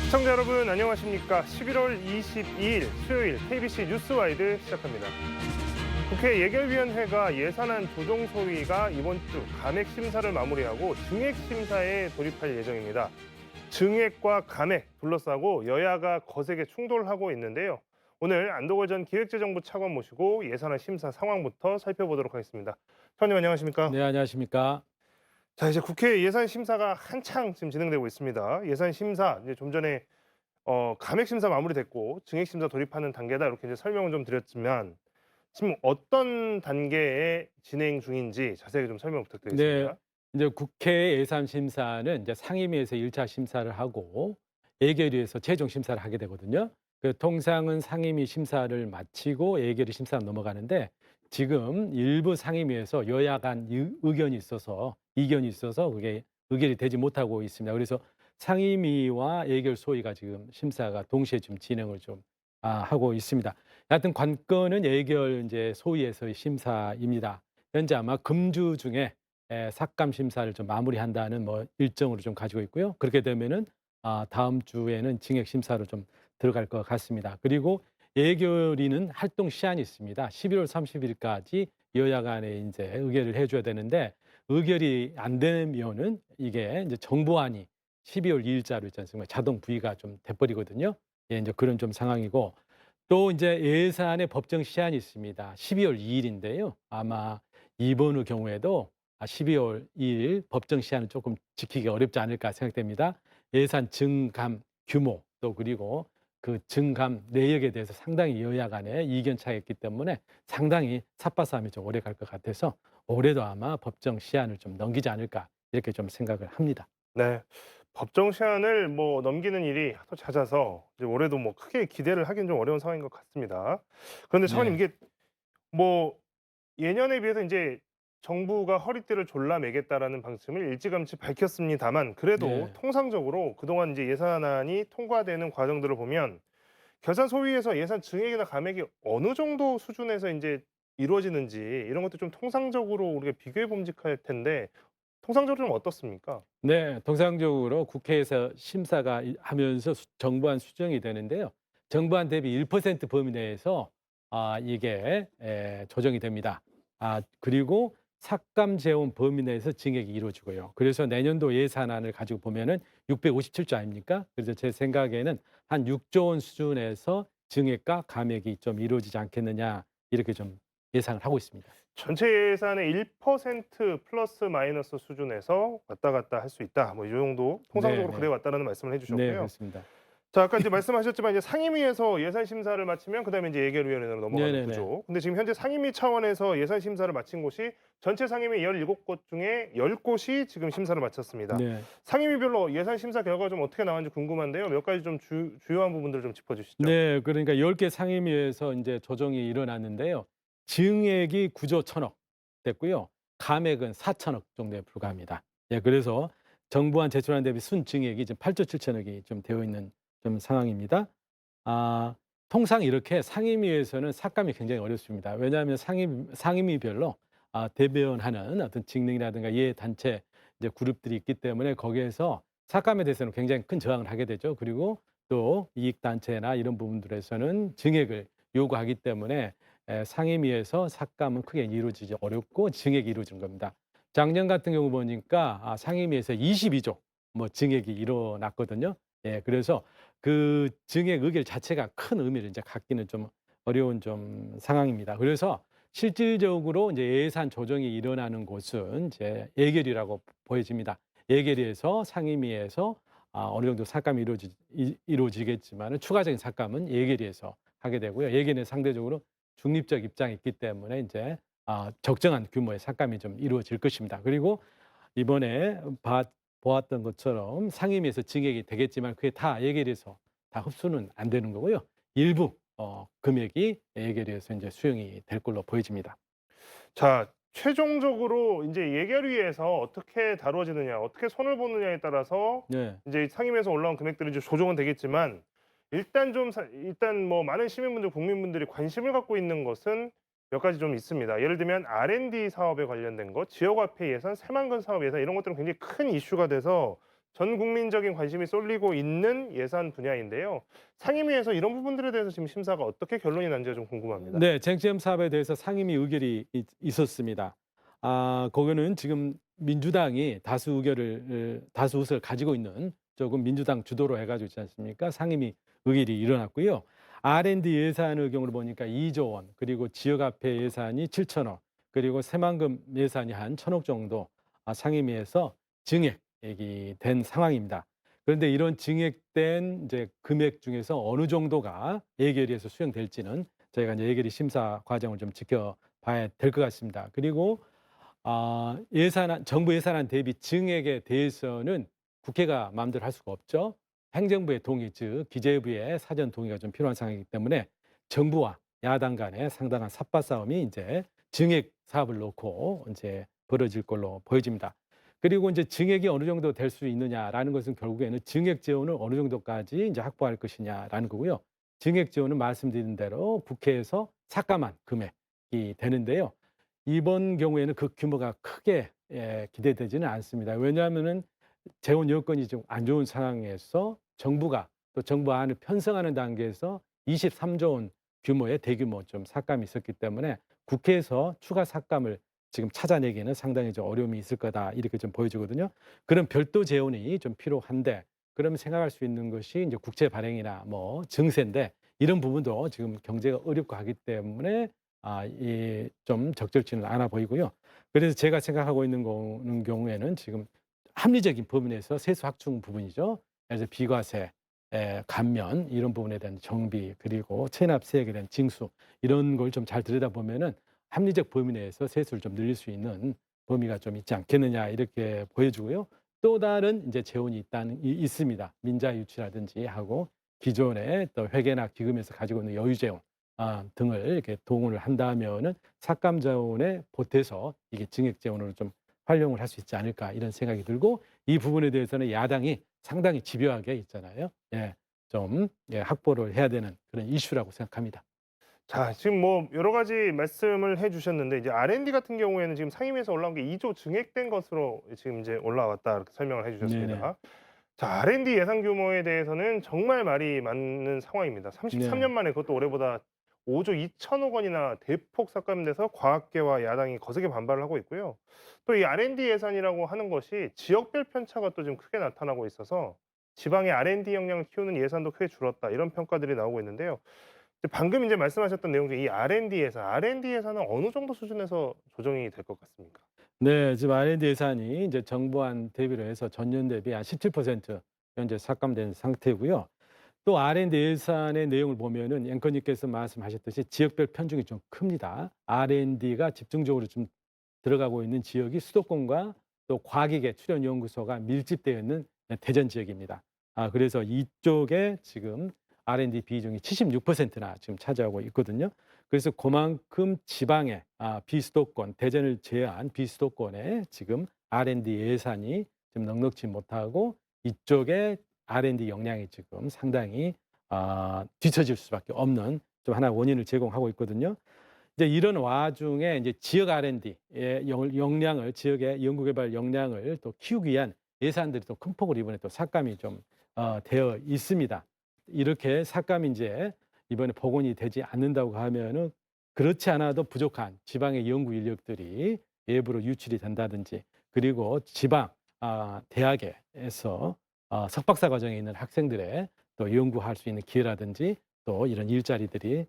시청자 여러분 안녕하십니까? 11월 22일 수요일 KBC 뉴스와이드 시작합니다. 국회 예결위원회가 예산안 조정 소위가 이번 주 감액 심사를 마무리하고 증액 심사에 돌입할 예정입니다. 증액과 감액 둘러싸고 여야가 거세게 충돌하고 있는데요. 오늘 안도걸 전 기획재정부 차관 모시고 예산안 심사 상황부터 살펴보도록 하겠습니다. 차관님 안녕하십니까? 네, 안녕하십니까? 자, 이제 국회 예산 심사가 한창 지금 진행되고 있습니다. 예산 심사 이제 좀 전에 감액 심사 마무리됐고 증액 심사 돌입하는 단계다 이렇게 이제 설명을 좀 드렸지만 지금 어떤 단계에 진행 중인지 자세하게 좀 설명 네, 부탁드리겠습니다. 이제 국회 예산 심사는 이제 상임위에서 1차 심사를 하고 예결위에서 최종 심사를 하게 되거든요. 통상은 상임위 심사를 마치고 예결위 심사로 넘어가는데 지금 일부 상임위에서 여야 간 의견이 있어서 이견이 있어서 그게 의결이 되지 못하고 있습니다. 그래서 상임위와 예결 소위가 지금 심사가 동시에 좀 진행을 좀 하고 있습니다. 하여튼 관건은 예결 이제 소위에서의 심사입니다. 현재 아마 금주 중에 삭감 심사를 좀 마무리한다는 뭐 일정으로 좀 가지고 있고요. 그렇게 되면은 다음 주에는 증액 심사로 좀 들어갈 것 같습니다. 그리고 예결위는 활동 시한이 있습니다. 11월 30일까지 여야 간에 이제 의결을 해줘야 되는데 의결이 안 되면은 이게 이제 정부안이 12월 2일자로 있지 않습니까? 자동 부의가 좀 돼버리거든요. 예, 이제 그런 좀 상황이고 또 이제 예산의 법정 시한이 있습니다. 12월 2일인데요. 아마 이번의 경우에도 12월 2일 법정 시한은 조금 지키기 어렵지 않을까 생각됩니다. 예산 증감 규모 또 그리고 그 증감 내역에 대해서 상당히 여야 간에 이견 차이가 있기 때문에 상당히 삿바싸움이 좀 오래 갈 것 같아서 올해도 아마 법정 시한을 좀 넘기지 않을까 이렇게 좀 생각을 합니다. 네. 법정 시한을 뭐 넘기는 일이 하도 잦아서 이제 올해도 뭐 크게 기대를 하기는 좀 어려운 상황인 것 같습니다. 그런데 차관님 네. 이게 뭐 예년에 비해서 이제 정부가 허리띠를 졸라매겠다라는 방침을 일찌감치 밝혔습니다만 그래도 네. 통상적으로 그동안 이제 예산안이 통과되는 과정들을 보면 결산 소위에서 예산 증액이나 감액이 어느 정도 수준에서 인제 이루어지는지 이런 것도 좀 통상적으로 우리가 비교해 범직할 텐데 통상적으로 좀 어떻습니까? 네. 통상적으로 국회에서 심사가 하면서 정부안 수정이 되는데요. 정부안 대비 1% 범위 내에서 이게 조정이 됩니다. 그리고 삭감 재원 범위 내에서 증액이 이루어지고요. 그래서 내년도 예산안을 가지고 보면은 657조 아닙니까? 그래서 제 생각에는 한 6조 원 수준에서 증액과 감액이 좀 이루어지지 않겠느냐 이렇게 좀 예상을 하고 있습니다. 전체 예산의 1% 플러스 마이너스 수준에서 왔다 갔다 할 수 있다. 뭐 이 정도 통상적으로 그래 네네. 왔다라는 말씀을 해 네, 주셨고요. 그렇습니다. 자 아까 이제 말씀하셨지만 이제 상임위에서 예산 심사를 마치면 그다음에 인제 예결위원회로 넘어가는 네네네. 구조. 근데 지금 현재 상임위 차원에서 예산 심사를 마친 곳이 전체 상임위 17곳 중에 10곳이 지금 심사를 마쳤습니다. 네. 상임위별로 예산 심사 결과가 좀 어떻게 나왔는지 궁금한데요. 몇 가지 좀 주요한 부분들을 좀 짚어 주시죠. 네. 그러니까 10개 상임위에서 인제 조정이 일어났는데요. 증액이 9조 1,000억 됐고요. 감액은 4,000억 정도에 불과합니다. 예, 그래서 정부안 제출안 대비 순증액이 지금 8조 7천억이 좀 되어 있는 좀 상황입니다. 아 통상 이렇게 상임위에서는 삭감이 굉장히 어렵습니다. 왜냐하면 상임위별로 대변하는 어떤 직능이라든가 이해 단체 이제 그룹들이 있기 때문에 거기에서 삭감에 대해서는 굉장히 큰 저항을 하게 되죠. 그리고 또 이익 단체나 이런 부분들에서는 증액을 요구하기 때문에 상임위에서 삭감은 크게 이루어지지 어렵고 증액이 이루어진 겁니다. 작년 같은 경우 보니까 상임위에서 22조 뭐 증액이 일어났거든요. 예, 그래서 그 증액 의결 자체가 큰 의미를 이제 갖기는 좀 어려운 좀 상황입니다. 그래서 실질적으로 이제 예산 조정이 일어나는 곳은 이제 예결위라고 보여집니다. 예결위에서 상임위에서 어느 정도 삭감이 이루어지겠지만은 추가적인 삭감은 예결위에서 하게 되고요. 예결위는 상대적으로 중립적 입장이 있기 때문에 이제 적정한 규모의 삭감이 좀 이루어질 것입니다. 그리고 이번에 보았던 것처럼 상임위에서 증액이 되겠지만 그게 다 예결위에서 다 흡수는 안 되는 거고요. 일부 금액이 예결위에서 이제 수용이 될 걸로 보여집니다. 자, 최종적으로 인제 예결위에서 어떻게 다뤄지느냐, 어떻게 손을 보느냐에 따라서 네. 인제 상임위에서 올라온 금액들이 이제 조정은 되겠지만 일단 뭐 많은 시민분들, 국민분들이 관심을 갖고 있는 것은 몇 가지 좀 있습니다. 예를 들면 R&D 사업에 관련된 것, 지역화폐 예산, 새만금 사업 예산 이런 것들은 굉장히 큰 이슈가 돼서 전 국민적인 관심이 쏠리고 있는 예산 분야인데요. 상임위에서 이런 부분들에 대해서 지금 심사가 어떻게 결론이 난지가 좀 궁금합니다. 네. 쟁점 사업에 대해서 상임위 의결이 있었습니다. 그거는 지금 민주당이 다수 의결을 다수 의석을 가지고 있는 조금 민주당 주도로 해 가지고 있지 않습니까? 상임위 의결이 일어났고요. R&D 예산의 경우를 보니까 2조 원, 그리고 지역화폐 예산이 7천억, 그리고 새만금 예산이 한 1천억 정도 상임위에서 증액이 된 상황입니다. 그런데 이런 증액된 이제 금액 중에서 어느 정도가 예결위에서 수용될지는 저희가 이제 예결위 심사 과정을 좀 지켜봐야 될 것 같습니다. 그리고 예산안 정부 예산안 대비 증액에 대해서는 국회가 마음대로 할 수가 없죠. 행정부의 동의, 즉 기재부의 사전 동의가 좀 필요한 상황이기 때문에 정부와 야당 간의 상당한 삿바 싸움이 이제 증액 사업을 놓고 이제 벌어질 걸로 보여집니다. 그리고 이제 증액이 어느 정도 될 수 있느냐라는 것은 결국에는 증액 재원을 어느 정도까지 이제 확보할 것이냐라는 거고요. 증액 재원은 말씀드린 대로 국회에서 삭감한 금액이 되는데요. 이번 경우에는 그 규모가 크게 기대되지는 않습니다. 왜냐하면은 재원 여건이 좀 안 좋은 상황에서 정부가 또 정부안을 편성하는 단계에서 23조 원 규모의 대규모 좀 삭감이 있었기 때문에 국회에서 추가 삭감을 지금 찾아내기에는 상당히 좀 어려움이 있을 거다 이렇게 좀 보여지거든요. 그런 별도 재원이 좀 필요한데 그러면 생각할 수 있는 것이 이제 국채 발행이나 뭐 증세인데 이런 부분도 지금 경제가 어렵고 하기 때문에 이 좀 적절치는 않아 보이고요. 그래서 제가 생각하고 있는 경우에는 지금 합리적인 범위 내에서 세수 확충 부분이죠. 그래서 비과세, 감면 이런 부분에 대한 정비 그리고 체납세액에 대한 징수 이런 걸 좀 잘 들여다보면은 합리적 범위 내에서 세수를 좀 늘릴 수 있는 범위가 좀 있지 않겠느냐 이렇게 보여지고요. 또 다른 이제 재원이 있습니다. 민자 유치라든지 하고 기존의 또 회계나 기금에서 가지고 있는 여유 재원 등을 이렇게 동원을 한다면은 삭감 자원에 보태서 이게 증액 재원으로 좀 활용을 할 수 있지 않을까 이런 생각이 들고 이 부분에 대해서는 야당이 상당히 집요하게 있잖아요. 확보를 해야 되는 그런 이슈라고 생각합니다. 자, 지금 뭐 여러 가지 말씀을 해 주셨는데 이제 R&D 같은 경우에는 지금 상임위에서 올라온 게 2조 증액된 것으로 지금 이제 올라왔다 이렇게 설명을 해 네네. 주셨습니다. 자, R&D 예산 규모에 대해서는 정말 말이 맞는 상황입니다. 33년 네. 만에 그것도 올해보다 5조 2천억 원이나 대폭 삭감돼서 과학계와 야당이 거세게 반발을 하고 있고요. 또 이 R&D 예산이라고 하는 것이 지역별 편차가 또 좀 크게 나타나고 있어서 지방의 R&D 역량을 키우는 예산도 크게 줄었다 이런 평가들이 나오고 있는데요. 방금 이제 말씀하셨던 내용 중에 이 R&D 예산은 어느 정도 수준에서 조정이 될 것 같습니까? 네. 지금 R&D 예산이 이제 정부안 대비로 해서 전년 대비 한 17% 현재 삭감된 상태고요. 또 R&D 예산의 내용을 보면은 앵커님께서 말씀하셨듯이 지역별 편중이 좀 큽니다. R&D가 집중적으로 좀 들어가고 있는 지역이 수도권과 또 과기계 출연연구소가 밀집되어 있는 대전 지역입니다. 그래서 이쪽에 지금 R&D 비중이 76%나 지금 차지하고 있거든요. 그래서 그만큼 지방의 비수도권, 대전을 제외한 비수도권에 지금 R&D 예산이 좀 넉넉지 못하고 이쪽에 R&D 역량이 지금 상당히 뒤처질 수밖에 없는 좀 하나 원인을 제공하고 있거든요. 이제 이런 와중에 이제 지역 R&D의 역량을 지역의 연구개발 역량을 또 키우기 위한 예산들이 또 큰 폭으로 이번에 또 삭감이 좀 되어 있습니다. 이렇게 삭감이 이제 이번에 복원이 되지 않는다고 하면은 그렇지 않아도 부족한 지방의 연구 인력들이 외부로 유출이 된다든지 그리고 지방 대학에서 석박사 과정에 있는 학생들의 또 연구할 수 있는 기회라든지 또 이런 일자리들이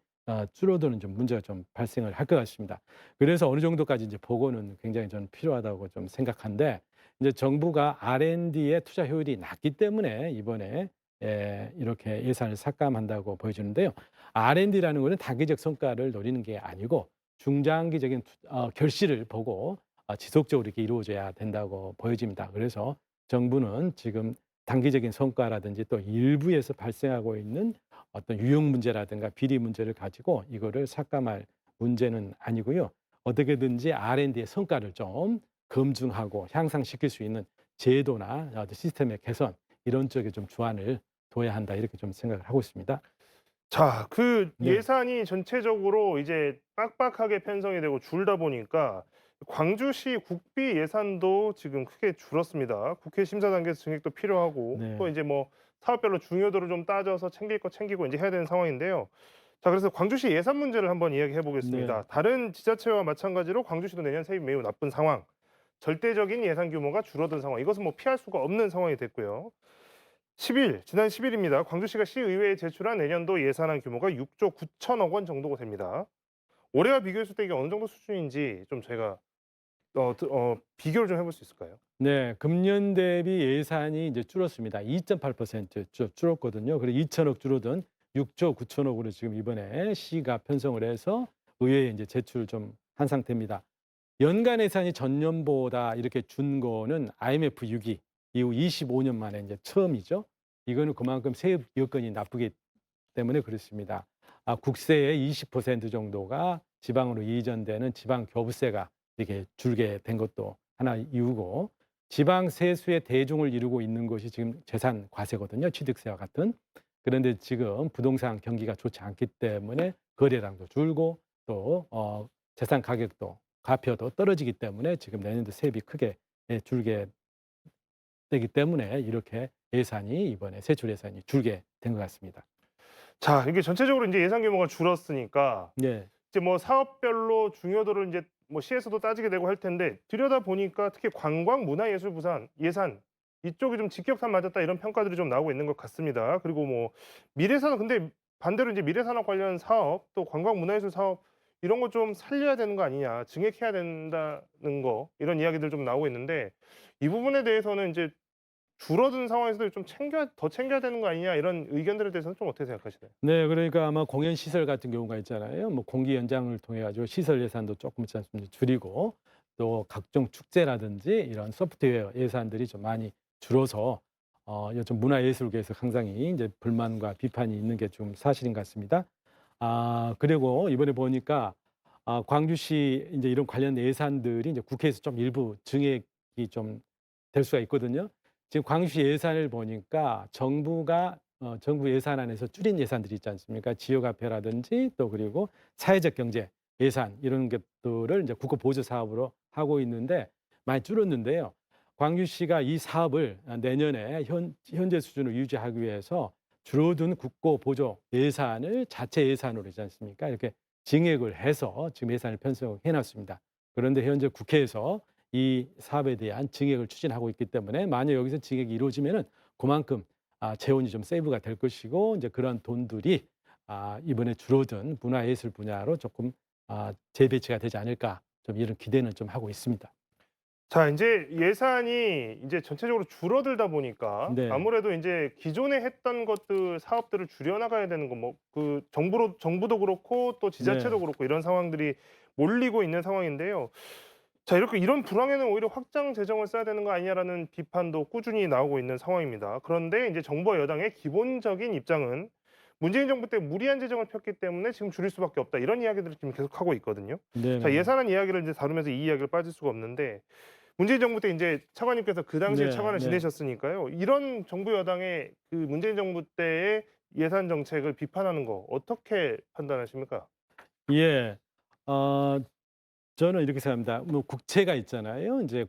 줄어드는 좀 문제가 좀 발생을 할 것 같습니다. 그래서 어느 정도까지 이제 복원은 굉장히 저는 필요하다고 좀 생각한데 이제 정부가 R&D의 투자 효율이 낮기 때문에 이번에 이렇게 예산을 삭감한다고 보여지는데요. R&D라는 것은 단기적 성과를 노리는 게 아니고 중장기적인 결실을 보고 지속적으로 이렇게 이루어져야 된다고 보여집니다. 그래서 정부는 지금 단기적인 성과라든지 또 일부에서 발생하고 있는 어떤 유용 문제라든가 비리 문제를 가지고 이거를 삭감할 문제는 아니고요. 어떻게든지 R&D의 성과를 좀 검증하고 향상시킬 수 있는 제도나 시스템의 개선 이런 쪽에 좀 주안을 둬야 한다 이렇게 좀 생각을 하고 있습니다. 자, 그 네. 예산이 전체적으로 이제 빡빡하게 편성이 되고 줄다 보니까 광주시 국비 예산도 지금 크게 줄었습니다. 국회 심사 단계에서 증액도 필요하고 네. 또 이제 뭐 사업별로 중요도를 좀 따져서 챙길 거 챙기고 이제 해야 되는 상황인데요. 자, 그래서 광주시 예산 문제를 한번 이야기해 네. 보겠습니다. 다른 지자체와 마찬가지로 광주시도 내년 세입이 매우 나쁜 상황, 절대적인 예산 규모가 줄어든 상황. 이것은 뭐 피할 수가 없는 상황이 됐고요. 지난 10일입니다. 광주시가 시의회에 제출한 내년도 예산안 규모가 6조 9천억 원 정도가 됩니다. 올해와 비교했을 때 이게 어느 정도 수준인지 좀 저희가 비교를 좀 해볼 수 있을까요? 네. 금년 대비 예산이 이제 줄었습니다. 2.8% 줄었거든요. 그리고 2천억 줄어든 6조 9천억으로 지금 이번에 시가 편성을 해서 의회에 이제 제출 좀 한 상태입니다. 연간 예산이 전년보다 이렇게 준 거는 IMF 6기 이후 25년 만에 이제 처음이죠. 이거는 그만큼 세입 여건이 나쁘기 때문에 그렇습니다. 국세의 20% 정도가 지방으로 이전되는 지방 교부세가 이렇게 줄게 된 것도 하나 이유고, 지방 세수의 대중을 이루고 있는 것이 지금 재산 과세거든요. 취득세와 같은. 그런데 지금 부동산 경기가 좋지 않기 때문에 거래량도 줄고 또 재산 가격도 가표도 떨어지기 때문에 지금 내년도 세입이 크게 줄게 되기 때문에 이렇게 예산이 이번에 세출 예산이 줄게 된 것 같습니다. 자, 이게 전체적으로 이제 예산 규모가 줄었으니까 네. 이제 뭐 사업별로 중요도를 이제 뭐 시에서도 따지게 되고 할 텐데 들여다 보니까 특히 관광 문화예술 부산 예산 이쪽이 좀 직격탄 맞았다 이런 평가들이 좀 나오고 있는 것 같습니다. 그리고 뭐 미래산업 근데 반대로 이제 미래산업 관련 사업 또 관광 문화예술 사업 이런 거 좀 살려야 되는 거 아니냐, 증액해야 된다는 거 이런 이야기들 좀 나오고 있는데 이 부분에 대해서는 이제 줄어든 상황에서도 좀 더 챙겨야 되는 거 아니냐 이런 의견들에 대해서는 좀 어떻게 생각하시나요? 네. 그러니까 아마 공연 시설 같은 경우가 있잖아요. 뭐 공기 연장을 통해 가지고 시설 예산도 조금 있지 않습니까 줄이고, 또 각종 축제라든지 이런 소프트웨어 예산들이 좀 많이 줄어서 요즘 문화예술계에서 상당히 이제 불만과 비판이 있는 게 좀 사실인 것 같습니다. 그리고 이번에 보니까 광주시 이제 이런 관련 예산들이 이제 국회에서 좀 일부 증액이 좀 될 수가 있거든요. 지금 광주시 예산을 보니까 정부가 정부 예산안에서 줄인 예산들이 있지 않습니까? 지역화폐라든지 또 그리고 사회적 경제 예산 이런 것들을 이제 국고 보조 사업으로 하고 있는데 많이 줄었는데요. 광주시가 이 사업을 내년에 현재 수준을 유지하기 위해서 줄어든 국고 보조 예산을 자체 예산으로 있지 않습니까? 이렇게 증액을 해서 지금 예산을 편성해 놨습니다. 그런데 현재 국회에서 이 사업에 대한 증액을 추진하고 있기 때문에 만약 여기서 증액이 이루어지면은 그만큼 재원이 좀 세이브가 될 것이고, 이제 그런 돈들이 이번에 줄어든 문화예술 분야로 조금 재배치가 되지 않을까, 좀 이런 기대는 좀 하고 있습니다. 자, 인제 예산이 인제 전체적으로 줄어들다 보니까 네. 아무래도 인제 기존에 했던 것들 사업들을 줄여 나가야 되는 거 뭐 그 정부도 그렇고 또 지자체도 네. 그렇고 이런 상황들이 몰리고 있는 상황인데요. 자, 이렇게 이런 불황에는 오히려 확장 재정을 써야 되는 거 아니냐라는 비판도 꾸준히 나오고 있는 상황입니다. 그런데 인제 정부와 여당의 기본적인 입장은 문재인 정부 때 무리한 재정을 폈기 때문에 지금 줄일 수밖에 없다. 이런 이야기들을 지금 계속하고 있거든요. 자, 네네네. 예산안 이야기를 인제 다루면서 이 이야기를 빠질 수가 없는데 문재인 정부 때 인제 차관님께서 그 당시에 네 차관을 네. 지내셨으니까요. 이런 정부 여당의 그 문재인 정부 때의 예산 정책을 비판하는 거 어떻게 판단하십니까? 예. 어 저는 이렇게 생각합니다. 뭐 국채가 있잖아요. 이제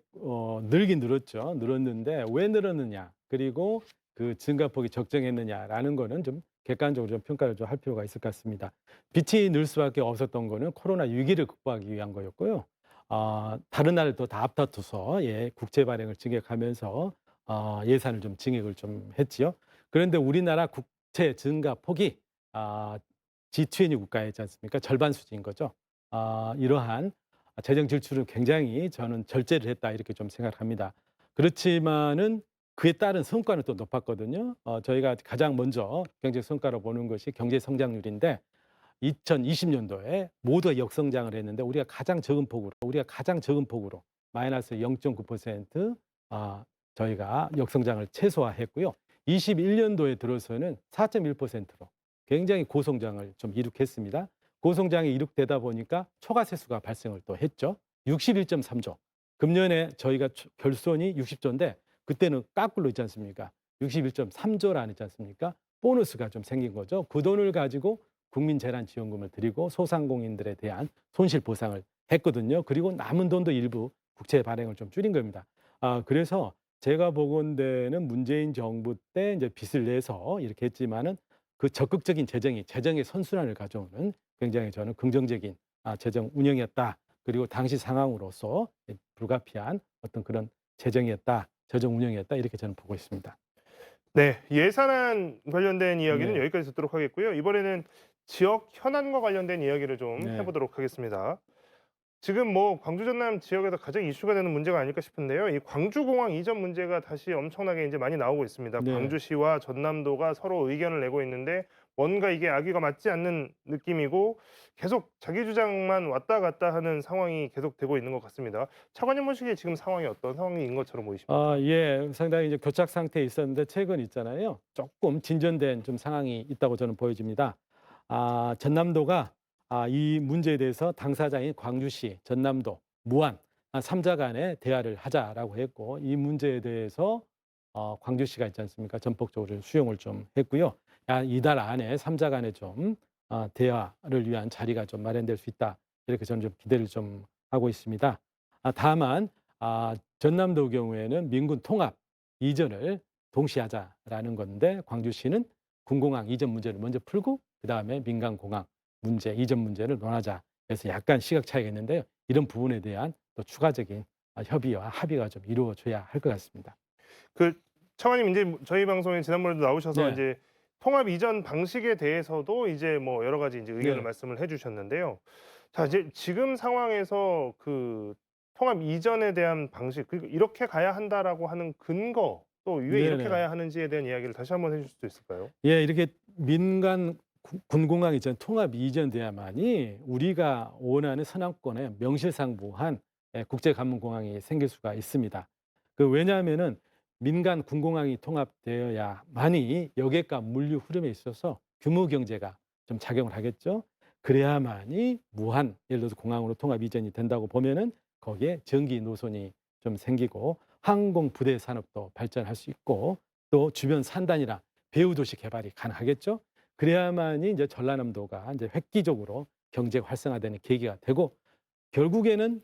늘긴 늘었죠. 늘었는데 왜 늘었느냐, 그리고 그 증가폭이 적정했느냐라는 거는 좀 객관적으로 좀 평가를 좀 할 필요가 있을 것 같습니다. 빚이 늘 수밖에 없었던 거는 코로나 위기를 극복하기 위한 거였고요. 다른 나라도 다 앞다투서 국채 발행을 증액하면서 예산을 좀 증액을 좀 했지요. 그런데 우리나라 국채 증가폭이 G20 국가에 있지 않습니까? 절반 수준인 거죠. 이러한 재정 지출은 굉장히 저는 절제를 했다 이렇게 좀 생각합니다. 그렇지만은 그에 따른 성과는 또 높았거든요. 저희가 가장 먼저 경제 성과로 보는 것이 경제 성장률인데 2020년도에 모두가 역성장을 했는데 우리가 가장 적은 폭으로 마이너스 0.9% 저희가 역성장을 최소화했고요. 21년도에 들어서는 4.1%로 굉장히 고성장을 좀 이룩했습니다. 고성장이 이룩되다 보니까 초과세수가 발생을 또 했죠. 61.3조. 금년에 저희가 결손이 60조인데 그때는 까꿀로 있지 않습니까? 61.3조라는 있지 않습니까? 보너스가 좀 생긴 거죠. 그 돈을 가지고 국민재난지원금을 드리고 소상공인들에 대한 손실 보상을 했거든요. 그리고 남은 돈도 일부 국채 발행을 좀 줄인 겁니다. 그래서 제가 보건대는 문재인 정부 때 이제 빚을 내서 이렇게 했지만은 그 적극적인 재정의 선순환을 가져오는 굉장히 저는 긍정적인 재정 운영이었다. 그리고 당시 상황으로서 불가피한 어떤 그런 재정이었다. 재정 운영이었다. 이렇게 저는 보고 있습니다. 네, 예산안 관련된 이야기는 네. 여기까지 듣도록 하겠고요. 이번에는 지역 현안과 관련된 이야기를 좀 네. 해보도록 하겠습니다. 지금 뭐 광주 전남 지역에서 가장 이슈가 되는 문제가 아닐까 싶은데요. 이 광주공항 이전 문제가 다시 엄청나게 이제 많이 나오고 있습니다. 네. 광주시와 전남도가 서로 의견을 내고 있는데 뭔가 이게 악의가 맞지 않는 느낌이고 계속 자기 주장만 왔다 갔다 하는 상황이 계속되고 있는 것 같습니다. 차관님 보시기에 지금 상황이 어떤 상황인 것처럼 보이십니까? 예. 상당히 이제 교착 상태에 있었는데 최근 있잖아요. 조금 진전된 좀 상황이 있다고 저는 보여집니다. 전남도가 이 문제에 대해서 당사자인 광주시, 전남도, 무안 3자 간에 대화를 하자라고 했고 이 문제에 대해서 광주시가 있지 않습니까? 전폭적으로 수용을 좀 했고요. 이달 안에 3자 간에 좀 대화를 위한 자리가 좀 마련될 수 있다. 이렇게 저는 좀 기대를 좀 하고 있습니다. 다만 전남도 경우에는 민군 통합 이전을 동시에 하자라는 건데 광주시는 군공항 이전 문제를 먼저 풀고 그다음에 민간 공항 문제 이전 문제를 논하자. 그래서 약간 시각 차이가 있는데요. 이런 부분에 대한 또 추가적인 협의와 합의가 좀 이루어져야 할 것 같습니다. 그 차관님 이제 저희 방송에 지난번에도 나오셔서 네. 이제 통합 이전 방식에 대해서도 이제 뭐 여러 가지 이제 의견을 네. 말씀을 해 주셨는데요. 자, 이제 지금 상황에서 그 통합 이전에 대한 방식 그리고 '이렇게 가야 한다.'라고 하는 근거 또 왜 이렇게 네네. 가야 하는지에 대한 이야기를 다시 한번 해 주실 수 있을까요? 예, 이렇게 민간 군공항 이전 통합 이전돼야만이 우리가 원하는 서남권에 명실상부한 국제관문공항이 생길 수가 있습니다. 왜냐하면은 민간 군공항이 통합되어야만이 여객과 물류 흐름에 있어서 규모 경제가 좀 작용을 하겠죠. 그래야만이 무한 예를 들어서 공항으로 통합 이전이 된다고 보면은 거기에 전기 노선이 좀 생기고 항공 부대 산업도 발전할 수 있고 또 주변 산단이나 배후 도시 개발이 가능하겠죠. 그래야만이 이제 전라남도가 이제 획기적으로 경제 활성화되는 계기가 되고 결국에는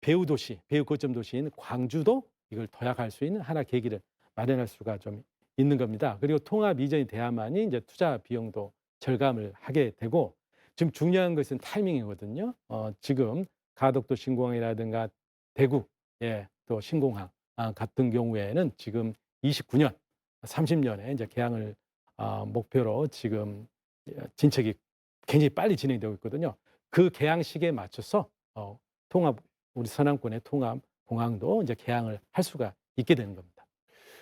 배후 도시, 배후 거점 도시인 광주도 이걸 도약할 수 있는 하나 계기를 마련할 수가 좀 있는 겁니다. 그리고 통합 이전이 돼야만이 이제 투자 비용도 절감을 하게 되고 지금 중요한 것은 타이밍이거든요. 지금 가덕도 신공항이라든가 대구 또 신공항 같은 경우에는 지금 29년, 30년에 이제 개항을 목표로 지금 진척이 굉장히 빨리 진행되고 있거든요. 그 개항 시기에 맞춰서 통합 우리 서남권의 통합 공항도 이제 개항을 할 수가 있게 되는 겁니다.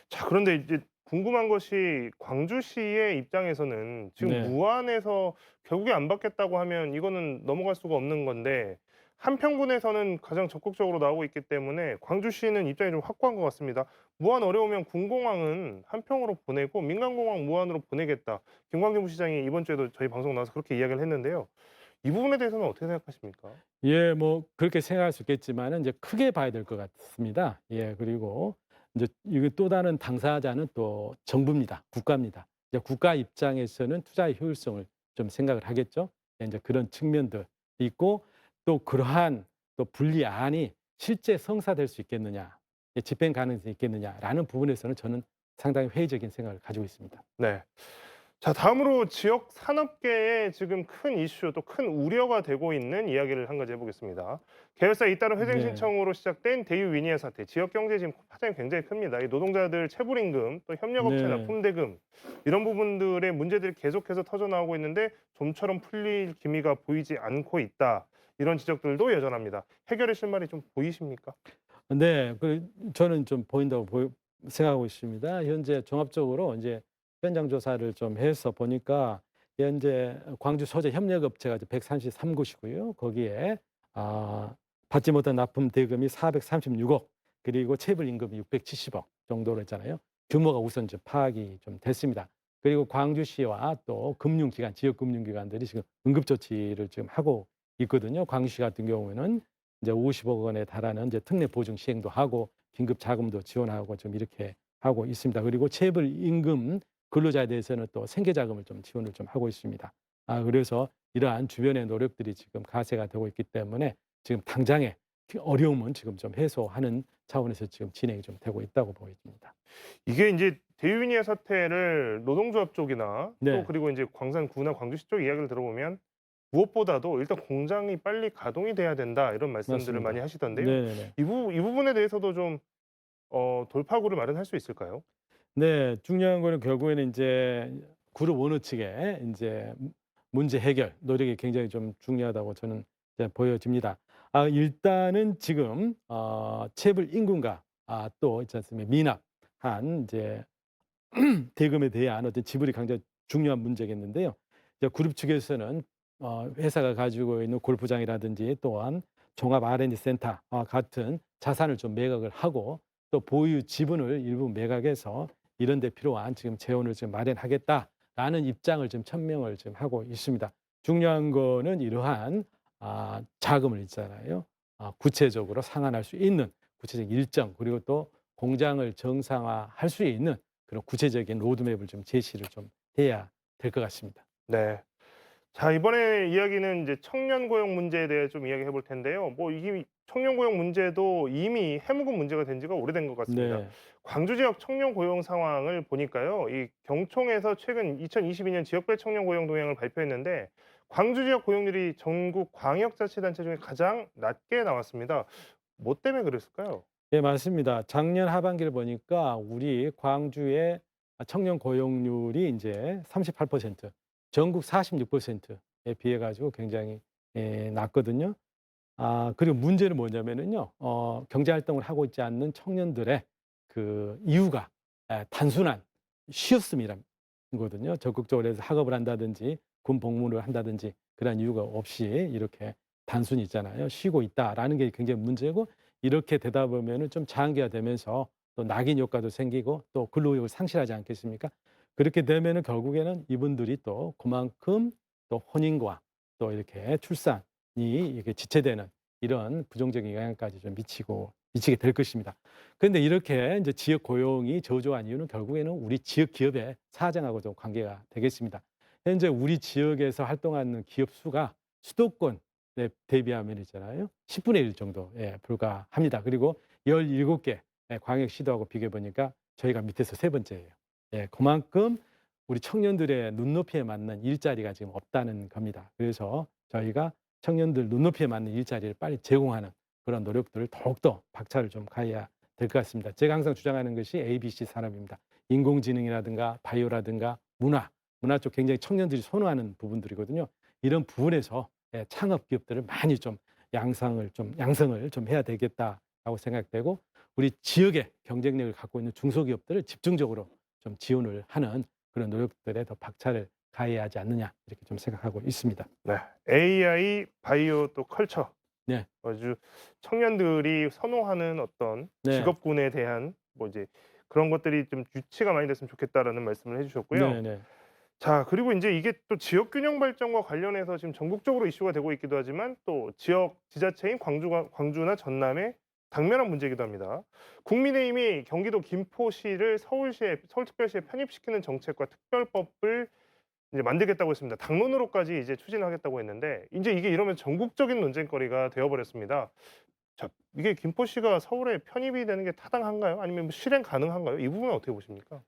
자, 그런데 이제 궁금한 것이 광주시의 입장에서는 지금 네. 무안에서 결국에 안 받겠다고 하면 이거는 넘어갈 수가 없는 건데 한평군에서는 가장 적극적으로 나오고 있기 때문에 광주시는 입장이 좀 확고한 것 같습니다. 무안 어려우면 군공항은 한평으로 보내고 민간공항 무안으로 보내겠다. 김광진 부시장이 이번 주에도 저희 방송 나와서 그렇게 이야기를 했는데요. 이 부분에 대해서는 어떻게 생각하십니까? 예, 뭐 그렇게 생각할 수 있겠지만은 이제 크게 봐야 될 것 같습니다. 그리고 이제 이게 또 다른 당사자는 또 정부입니다. 국가입니다. 이제 국가 입장에서는 투자의 효율성을 좀 생각을 하겠죠. 이제 그런 측면도 있고 또 그러한 또 분리안이 실제 성사될 수 있겠느냐, 집행 가능성이 있겠느냐라는 부분에서는 저는 상당히 회의적인 생각을 가지고 있습니다. 네. 자, 다음으로 지역 산업계에 지금 큰 이슈 또 큰 우려가 되고 있는 이야기를 한 가지 해보겠습니다. 계열사 잇따른 회생 네, 신청으로 시작된 대유 위니아 사태, 지역 경제 지금 파장이 굉장히 큽니다. 이 노동자들 체불임금, 또 협력업체 네. 납품 대금 이런 부분들의 문제들이 계속해서 터져 나오고 있는데 좀처럼 풀릴 기미가 보이지 않고 있다. 이런 지적들도 여전합니다. 해결의 실마리 좀 보이십니까? 네. 저는 좀 보인다고 생각하고 있습니다. 현재 종합적으로 이제 현장 조사를 좀 해서 보니까 현재 광주 소재 협력업체가 이제 133곳이고요. 거기에 받지 못한 납품 대금이 436억 그리고 체불 임금이 670억 정도로 했잖아요. 규모가 우선 좀 파악이 좀 됐습니다. 그리고 광주시와 또 금융기관, 지역 금융기관들이 지금 응급조치를 지금 하고 있거든요. 광주시 같은 경우에는 이제 50억 원에 달하는 이제 특례 보증 시행도 하고 긴급 자금도 지원하고 좀 이렇게 하고 있습니다. 그리고 체불 임금 근로자에 대해서는 또 생계 자금을 좀 지원을 좀 하고 있습니다. 그래서 이러한 주변의 노력들이 지금 가세가 되고 있기 때문에 지금 당장의 어려움은 지금 좀 해소하는 차원에서 지금 진행이 좀 되고 있다고 보여집니다. 이게 인제 대유니아 사태를 노동조합 쪽이나 또 네. 그리고 인제 광산구나 광주시 쪽 이야기를 들어보면 무엇보다도 "일단 공장이 빨리 가동이 돼야 된다." 이런 말씀들을 많이 맞습니다. 하시던데요. 네네네. 이 부분에 대해서도 좀 돌파구를 마련할 수 있을까요? 네. 중요한 거는 결국에는 인제 그룹 오너 측의 인제 문제 해결 노력이 굉장히 좀 중요하다고 저는 이제 보여집니다. 일단은 지금 체불 임금과 또 있지 않습니까? 미납한 이제 대금에 대한 어떤 지불이 굉장히 중요한 문제겠는데요. 이제 그룹 측에서는 회사가 가지고 있는 골프장이라든지 또한 종합 R&D 센터와 같은 자산을 좀 매각을 하고 또 보유 지분을 일부 매각해서 이런 데 필요한 지금 재원을 좀 마련하겠다라는 입장을 지금 천명을 지금 하고 있습니다. 중요한 거는 이러한 자금을 있잖아요. 구체적으로 상환할 수 있는 구체적인 일정 그리고 또 공장을 정상화할 수 있는 그런 구체적인 로드맵을 좀 제시를 좀 해야 될 것 같습니다. 네. 자, 이번에 이야기는 이제 청년 고용 문제에 대해 좀 이야기해 볼 텐데요. 뭐 이게 청년 고용 문제도 이미 해묵은 문제가 된 지가 오래된 것 같습니다. 네. 광주 지역 청년 고용 상황을 보니까요. 이 경총에서 최근 2022년 지역별 청년 고용 동향을 발표했는데 광주 지역 고용률이 전국 광역자치단체 중에 가장 낮게 나왔습니다. 뭐 때문에 그랬을까요? 네, 맞습니다. 작년 하반기를 보니까 우리 광주의 청년 고용률이 인제 38% 전국 46%에 비해 가지고 굉장히 낮거든요. 그리고 문제는 뭐냐면은요. 경제 활동을 하고 있지 않는 청년들의 그 이유가 단순한 쉬었음이란 거거든요. 적극적으로 해서 학업을 한다든지 군 복무를 한다든지 그런 이유가 없이 이렇게 단순히 있잖아요. 쉬고 있다라는 게 굉장히 문제고 이렇게 되다 보면은 좀 장기화되면서 또 낙인 효과도 생기고 또 근로욕을 상실하지 않겠습니까? 그렇게 되면은 결국에는 이분들이 또 그만큼 또 혼인과 또 이렇게 출산이 이게 지체되는 이런 부정적인 영향까지 좀 미치게 될 것입니다. 그런데 이렇게 이제 지역 고용이 저조한 이유는 결국에는 우리 지역 기업의 사정하고 좀 관계가 되겠습니다. 현재 우리 지역에서 활동하는 기업 수가 수도권에 대비하면 있잖아요. 10분의 1 정도에 불과합니다. 그리고 17개 광역시도하고 비교해 보니까 저희가 밑에서 세 번째예요. 그만큼 우리 청년들의 눈높이에 맞는 일자리가 지금 없다는 겁니다. 그래서 저희가 청년들 눈높이에 맞는 일자리를 빨리 제공하는 그런 노력들을 더욱더 박차를 좀 가해야 될 것 같습니다. 제가 항상 주장하는 것이 ABC 산업입니다. 인공지능이라든가 바이오라든가 문화 쪽 굉장히 청년들이 선호하는 부분들이거든요. 이런 부분에서 창업 기업들을 많이 좀 양성을 좀 해야 되겠다라고 생각되고 우리 지역의 경쟁력을 갖고 있는 중소기업들을 집중적으로 좀 지원을 하는 그런 노력들에 더 박차를 가해야 하지 않느냐 이렇게 좀 생각하고 있습니다. 네. AI, 바이오 또 컬처. 네. 아주 청년들이 선호하는 어떤 네. 직업군에 대한 뭐 이제 그런 것들이 좀 유치가 많이 됐으면 좋겠다라는 말씀을 해 주셨고요. 네네. 자, 그리고 인제 이게 또 지역 균형 발전과 관련해서 지금 전국적으로 이슈가 되고 있기도 하지만 또 지역 지자체인 광주나 전남의 당면한 문제이기도 합니다. 국민의힘이 경기도 김포시를 서울특별시에 편입시키는 정책과 특별법을 이제 만들겠다고 했습니다. 당론으로까지 이제 추진하겠다고 했는데 인제 이게 이러면 전국적인 논쟁거리가 되어 버렸습니다. 자, 이게 김포시가 서울에 편입이 되는 게 타당한가요? 아니면 뭐 실행 가능한가요? 이 부분은 어떻게 보십니까?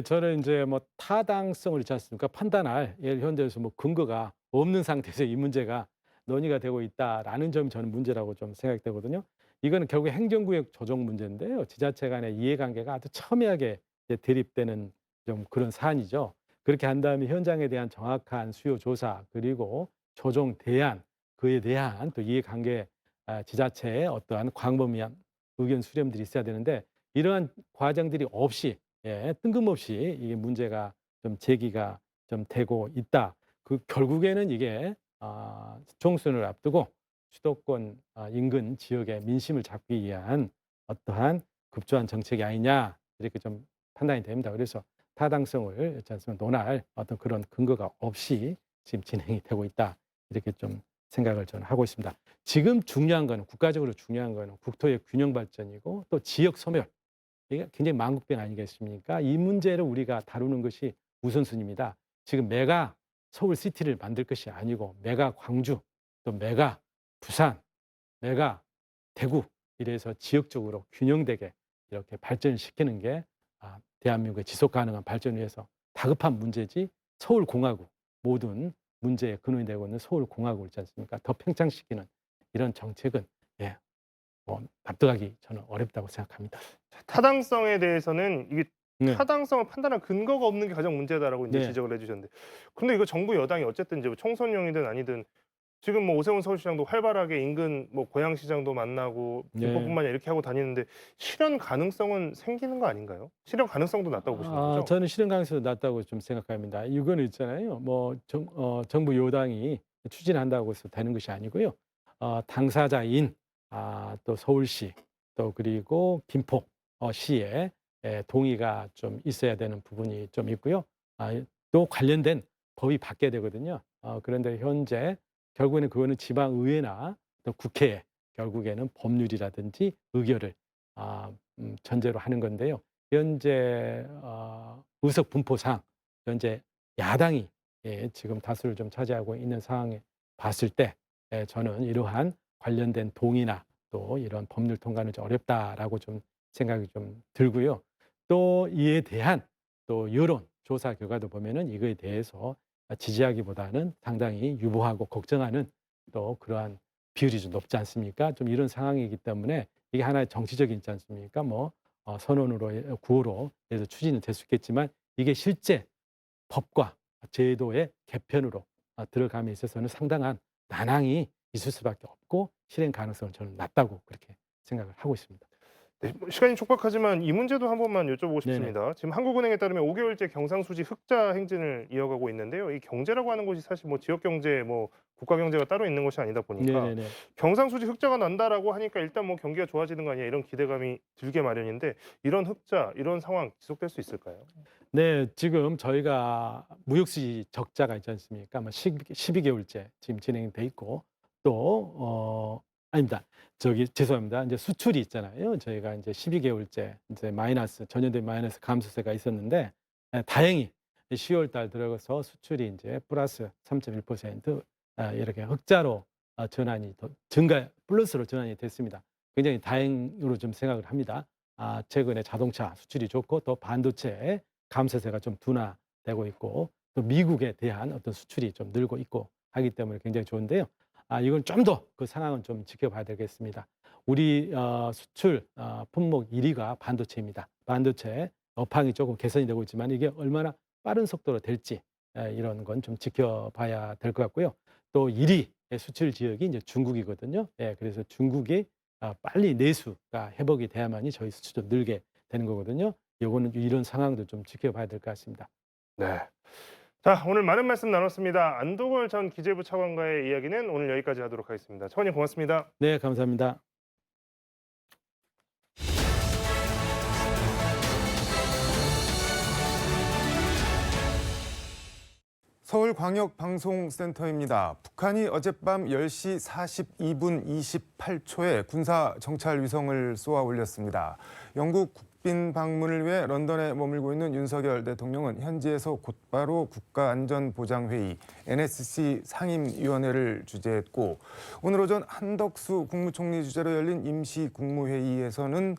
저는 이제 뭐 타당성을 있지 않습니까? 판단할 현재에서 뭐 근거가 없는 상태에서 이 문제가 논의가 되고 있다라는 점이 저는 문제라고 좀 생각되거든요. 이거는 결국 행정구역 조정 문제인데요. 지자체 간의 이해관계가 아주 첨예하게 이제 대립되는 좀 그런 사안이죠. 그렇게 한 다음에 현장에 대한 정확한 수요 조사 그리고 조정 대안 그에 대한 또 이해관계 지자체의 어떠한 광범위한 의견 수렴들이 있어야 되는데 이러한 과정들이 없이 뜬금없이 이게 문제가 좀 제기가 좀 되고 있다. 결국에는 이게 총선을 앞두고 수도권 인근 지역의 민심을 잡기 위한 어떠한 급조한 정책이 아니냐 이렇게 좀 판단이 됩니다. 그래서 타당성을 있지 않습니까? 논할 어떤 그런 근거가 없이 지금 진행이 되고 있다. 이렇게 좀 생각을 저는 하고 있습니다. 지금 중요한 거는 국가적으로 중요한 거는 국토의 균형 발전이고 또 지역 소멸 이게 굉장히 만국병 아니겠습니까? 이 문제를 우리가 다루는 것이 우선순위입니다. 지금 메가 서울시티를 만들 것이 아니고 메가 광주, 또 메가 부산, 내가 대구 이래서 지역적으로 균형되게 이렇게 발전을 시키는 게 대한민국의 지속 가능한 발전을 위해서 다급한 문제지 서울공화국 모든 문제의 근원이 되고 있는 서울공화국을 있지 않습니까? 더 팽창시키는 이런 정책은 납득하기 저는 어렵다고 생각합니다. 타당성에 대해서는 이게 네. 타당성을 판단할 근거가 없는 게 가장 문제다라고 이제 네. 지적을 해주셨는데, 근데 이거 정부 여당이 어쨌든 이제 뭐 총선용이든 아니든 지금 뭐 오세훈 서울시장도 활발하게 인근 뭐 고양시장도 만나고 네. 김포뿐만 아니라 이렇게 하고 다니는데 실현 가능성은 생기는 거 아닌가요? 실현 가능성도 낮다고 보시는 거죠? 저는 실현 가능성이 낮다고 좀 생각합니다. 이거는 있잖아요. 뭐 정부 여당이 추진한다고 해서 되는 것이 아니고요. 당사자인 또 서울시 또 그리고 김포 시의 동의가 좀 있어야 되는 부분이 좀 있고요. 또 관련된 법이 바뀌어야 되거든요. 그런데 현재 결국에는 그거는 지방의회나 또 국회에 결국에는 법률이라든지 의결을 전제로 하는 건데요. 현재 의석 분포상 현재 야당이 지금 다수를 좀 차지하고 있는 상황에 봤을 때 저는 이러한 관련된 동의나 또 이런 법률 통과는 좀 어렵다라고 좀 생각이 좀 들고요. 또 이에 대한 또 여론 조사 결과도 보면은 이거에 대해서 지지하기보다는 상당히 유보하고 걱정하는 또 그러한 비율이 좀 높지 않습니까? 좀 이런 상황이기 때문에 이게 하나의 정치적인 있지 않습니까? 뭐 선언으로 구호로 해서 추진이 될 수 있겠지만 이게 실제 법과 제도의 개편으로 들어감에 있어서는 상당한 난항이 있을 수밖에 없고 실행 가능성은 저는 낮다고 그렇게 생각을 하고 있습니다. 네, 뭐 시간이 촉박하지만 이 문제도 한 번만 여쭤보고 네네. 싶습니다. 지금 한국은행에 따르면 5개월째 경상수지 흑자 행진을 이어가고 있는데요. 이 경제라고 하는 것이 사실 뭐 지역 경제, 뭐 국가 경제가 따로 있는 것이 아니다 보니까 네네네. 경상수지 흑자가 난다라고 하니까 일단 뭐 경기가 좋아지는 거 아니야 이런 기대감이 들게 마련인데, 이런 흑자, 이런 상황 지속될 수 있을까요? 네, 지금 저희가 무역수지 적자가 있지 않습니까? 뭐 12개월째 지금 진행돼 있고 또 아닙니다. 저기 죄송합니다. 이제 수출이 있잖아요. 저희가 이제 12개월째 이제 마이너스 전년도에 마이너스 감소세가 있었는데 다행히 10월 달 들어가서 수출이 이제 플러스 3.1% 이렇게 흑자로 전환이 증가 플러스로 전환이 됐습니다. 굉장히 다행으로 좀 생각을 합니다. 최근에 자동차 수출이 좋고 또 반도체 감세세가 좀 둔화되고 있고 또 미국에 대한 어떤 수출이 좀 늘고 있고 하기 때문에 굉장히 좋은데요. 이건 좀 더 그 상황은 좀 지켜봐야 되겠습니다. 우리 수출 품목 1위가 반도체입니다. 반도체 업황이 조금 개선이 되고 있지만 이게 얼마나 빠른 속도로 될지 이런 건 좀 지켜봐야 될 것 같고요. 또 1위 수출 지역이 이제 중국이거든요. 그래서 중국이 빨리 내수가 회복이 돼야만이 저희 수출도 늘게 되는 거거든요. 요거는 이런 상황도 좀 지켜봐야 될 것 같습니다. 네. 자, 오늘 많은 말씀 나눴습니다. 안도걸 전 기재부 차관과의 이야기는 오늘 여기까지 하도록 하겠습니다. 차관님 고맙습니다. 네, 감사합니다. 서울광역방송센터입니다. 북한이 어젯밤 10시 42분 28초에 군사 정찰 위성을 쏘아 올렸습니다. 영국 국빈 방문을 위해 런던에 머물고 있는 윤석열 대통령은 현지에서 곧바로 국가안전보장회의 NSC 상임위원회를 주재했고 오늘 오전 한덕수 국무총리 주재로 열린 임시국무회의에서는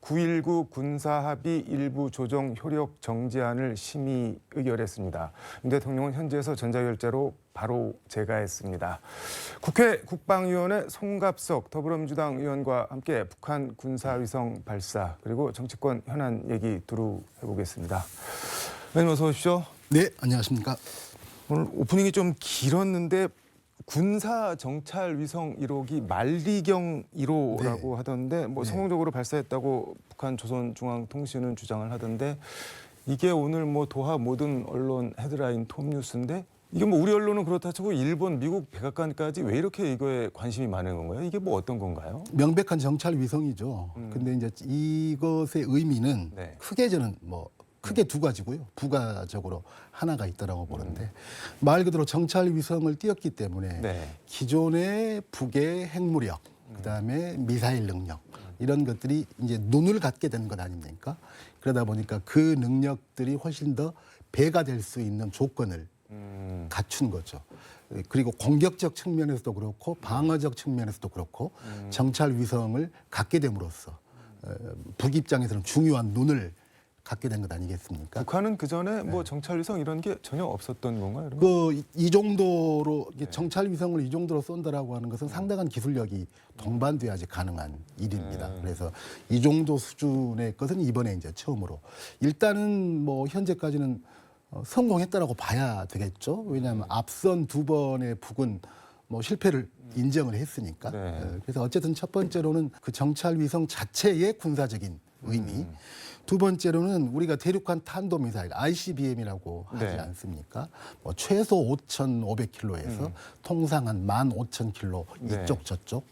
9.19 군사합의 일부 조정 효력 정지안을 심의 의결했습니다. 윤 대통령은 현지에서 전자결제로 바로 제가했습니다. 국회 국방위원회 송갑석 더불어민주당 의원과 함께 북한 군사위성 발사 그리고 정치권 현안 얘기 두루 해보겠습니다. 의원님 어서 오십시오. 네, 안녕하십니까. 오늘 오프닝이 좀 길었는데 군사 정찰 위성 1호기 만리경 1호라고 네. 하던데 뭐 네. 성공적으로 발사했다고 북한 조선중앙통신은 주장을 하던데 이게 오늘 뭐 도하 모든 언론 헤드라인 톱뉴스인데 이게 뭐 우리 언론은 그렇다 치고 일본, 미국 백악관까지 왜 이렇게 이거에 관심이 많은 건가요? 이게 뭐 어떤 건가요? 명백한 정찰 위성이죠. 근데 이제 이것의 의미는 네. 크게 저는 크게 두 가지고요. 부가적으로 하나가 있다라고 보는데 말 그대로 정찰 위성을 띄웠기 때문에 네. 기존의 북의 핵무력, 그다음에 미사일 능력 이런 것들이 이제 눈을 갖게 되는 것 아닙니까? 그러다 보니까 그 능력들이 훨씬 더 배가 될 수 있는 조건을 갖춘 거죠. 그리고 공격적 측면에서도 그렇고 방어적 측면에서도 그렇고 정찰 위성을 갖게 됨으로써 북 입장에서는 중요한 눈을 갖게 된 것 아니겠습니까? 북한은 그 전에 뭐 정찰 위성 이런 게 전혀 없었던 건가요? 그러면? 이 정도로 이게 정찰 위성을 이 정도로 쏜다라고 하는 것은 상당한 기술력이 동반돼야지 가능한 일입니다. 그래서 이 정도 수준의 것은 이번에 이제 처음으로 일단은 뭐 현재까지는 성공했다라고 봐야 되겠죠. 왜냐하면 앞선 두 번의 북은 뭐 실패를 인정을 했으니까. 네. 그래서 어쨌든 첫 번째로는 그 정찰 위성 자체의 군사적인 의미. 두 번째로는 우리가 대륙간 탄도미사일 ICBM이라고 하지 네. 않습니까? 뭐 최소 5,500km에서 통상 한 15,000km 이쪽 저쪽.